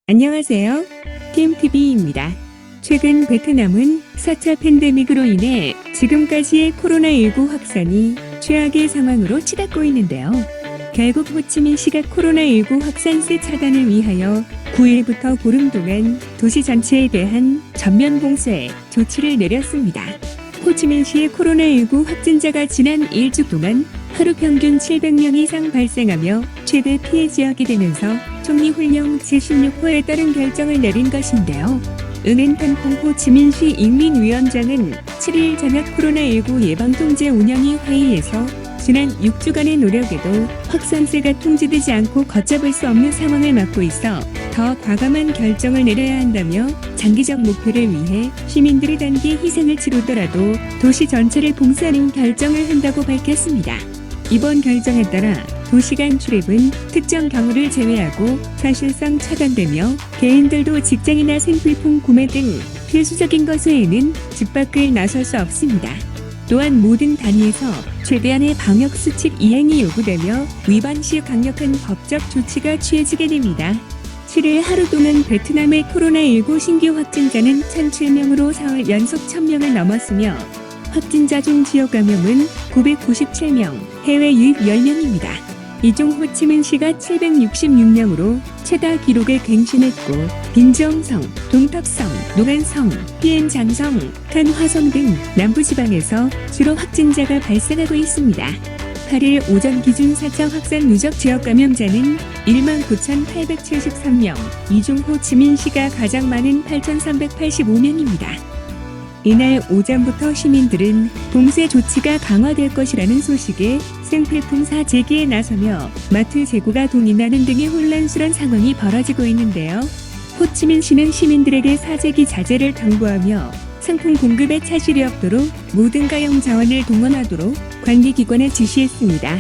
안녕하세요. TMTV입니다. 최근 베트남은 4차 팬데믹으로 인해 지금까지의 코로나19 확산이 최악의 상황으로 치닫고 있는데요. 결국 호치민시가 코로나19 확산세 차단을 위하여 9일부터 보름 동안 도시 전체에 대한 전면 봉쇄 조치를 내렸습니다. 호치민시의 코로나19 확진자가 지난 일주 동안 하루 평균 700명 이상 발생하며 최대 피해 지역이 되면서 총리훈령 제16호에 따른 결정을 내린 것인데요. 은엔탄콩 호치민시 인민위원장은 7일 저녁 코로나19 예방통제 운영위 회의에서 지난 6주간의 노력에도 확산세가 통제되지 않고 걷잡을 수 없는 상황을 맞고 있어 더 과감한 결정을 내려야 한다며 장기적 목표를 위해 시민들이 단기 희생을 치르더라도 도시 전체를 봉쇄하는 결정을 한다고 밝혔습니다. 이번 결정에 따라 도시간 출입은 특정 경우를 제외하고 사실상 차단되며 개인들도 직장이나 생필품 구매 등 필수적인 것 외에는 집 밖을 나설 수 없습니다. 또한 모든 단위에서 최대한의 방역수칙 이행이 요구되며 위반 시 강력한 법적 조치가 취해지게 됩니다. 7일 하루 동안 베트남의 코로나19 신규 확진자는 1,007명으로 사흘 연속 1,000명을 넘었으며 확진자 중 지역 감염은 997명, 해외 유입 10명입니다. 이 중 호치민시가 766명으로 최다 기록을 갱신했고 빈정성, 동탑성, 노란성, 비엔장성, 칸화성 등 남부지방에서 주로 확진자가 발생하고 있습니다. 8일 오전 기준 4차 확산 누적 지역 감염자는 19,873명, 이 중 호치민시가 가장 많은 8,385명입니다. 이날 오전부터 시민들은 봉쇄 조치가 강화될 것이라는 소식에 생필품 사재기에 나서며 마트 재고가 동인하는 등의 혼란스러운 상황이 벌어지고 있는데요. 호치민시는 시민들에게 사재기 자제를 당부하며 상품 공급에 차질이 없도록 모든 가용 자원을 동원하도록 관계기관에 지시했습니다.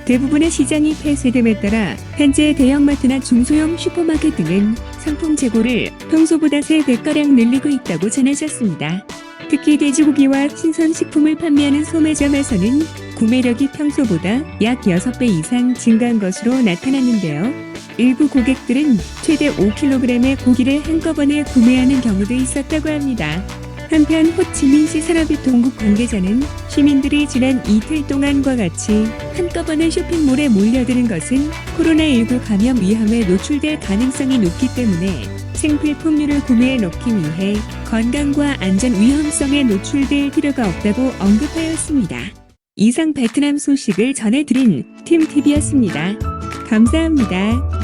대부분의 시장이 폐쇄됨에 따라 현재 대형마트나 중소형 슈퍼마켓 등은 상품 재고를 평소보다 3배가량 늘리고 있다고 전해졌습니다. 특히 돼지고기와 신선식품을 판매하는 소매점에서는 구매력이 평소보다 약 6배 이상 증가한 것으로 나타났는데요. 일부 고객들은 최대 5kg의 고기를 한꺼번에 구매하는 경우도 있었다고 합니다. 한편 호치민시 산업유통국 관계자는 시민들이 지난 이틀 동안과 같이 한꺼번에 쇼핑몰에 몰려드는 것은 코로나19 감염 위험에 노출될 가능성이 높기 때문에 생필품류를 구매해 놓기 위해 건강과 안전 위험성에 노출될 필요가 없다고 언급하였습니다. 이상 베트남 소식을 전해드린 팀TV였습니다. 감사합니다.